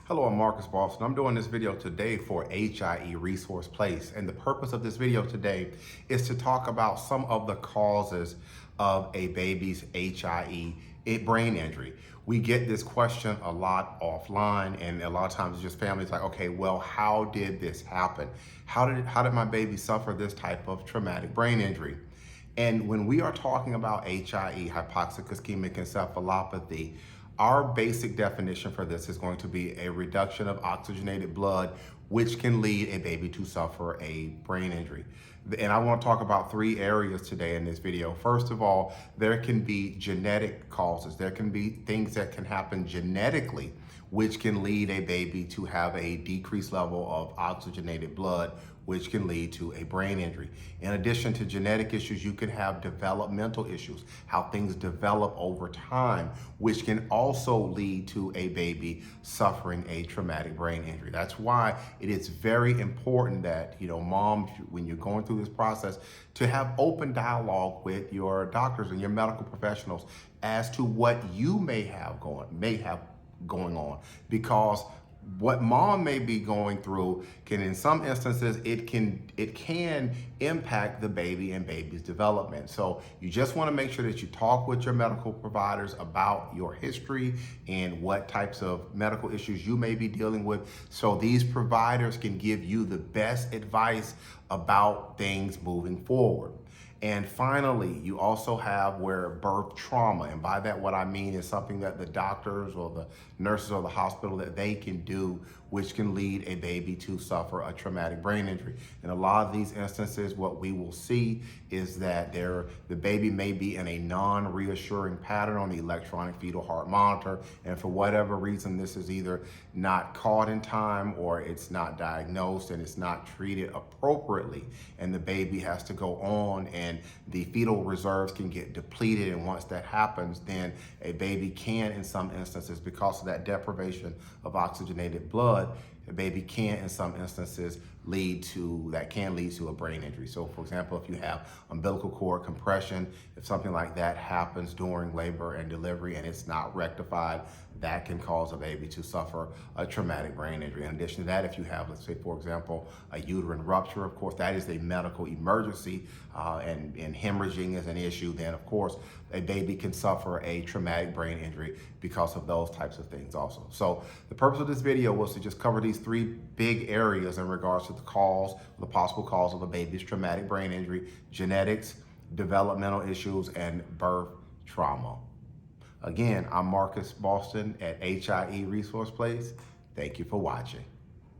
Hello, I'm Marcus Boston. I'm doing this video today for HIE Resource Place. And the purpose of this video today is to talk about some of the causes of a baby's HIE, brain injury. We get this question a lot offline, and a lot of times it's just families like, okay, well, how did this happen? How did my baby suffer this type of traumatic brain injury? And when we are talking about HIE, hypoxic ischemic encephalopathy, our basic definition for this is going to be a reduction of oxygenated blood, which can lead a baby to suffer a brain injury. And I want to talk about three areas today in this video. First of all, there can be genetic causes. There can be things that can happen genetically, which can lead a baby to have a decreased level of oxygenated blood, which can lead to a brain injury. In addition to genetic issues, you can have developmental issues, how things develop over time, which can also lead to a baby suffering a traumatic brain injury. That's why it is very important that, mom, when you're going through this process, to have open dialogue with your doctors and your medical professionals as to what you may have going on, because what mom may be going through can, in some instances, it can impact the baby and baby's development. So you just want to make sure that you talk with your medical providers about your history and what types of medical issues you may be dealing with, so these providers can give you the best advice about things moving forward. And finally, you also have where birth trauma, and by that what I mean is something that the doctors or the nurses or the hospital that they can do, which can lead a baby to suffer a traumatic brain injury. In a lot of these instances, what we will see is that the baby may be in a non-reassuring pattern on the electronic fetal heart monitor, and for whatever reason, this is either not caught in time or it's not diagnosed and it's not treated appropriately, and the baby has to go on and the fetal reserves can get depleted. And once that happens, then a baby can, in some instances, because of that deprivation of oxygenated blood, a baby can, in some instances, lead to a brain injury. So for example, if you have umbilical cord compression, if something like that happens during labor and delivery and it's not rectified, that can cause a baby to suffer a traumatic brain injury. In addition to that, if you have, let's say, for example, a uterine rupture, of course, that is a medical emergency, and hemorrhaging is an issue, then of course, a baby can suffer a traumatic brain injury because of those types of things also. So the purpose of this video was to just cover these three big areas in regards to the possible cause of a baby's traumatic brain injury: genetics, developmental issues, and birth trauma. Again, I'm Marcus Boston at HIE Resource Place. Thank you for watching.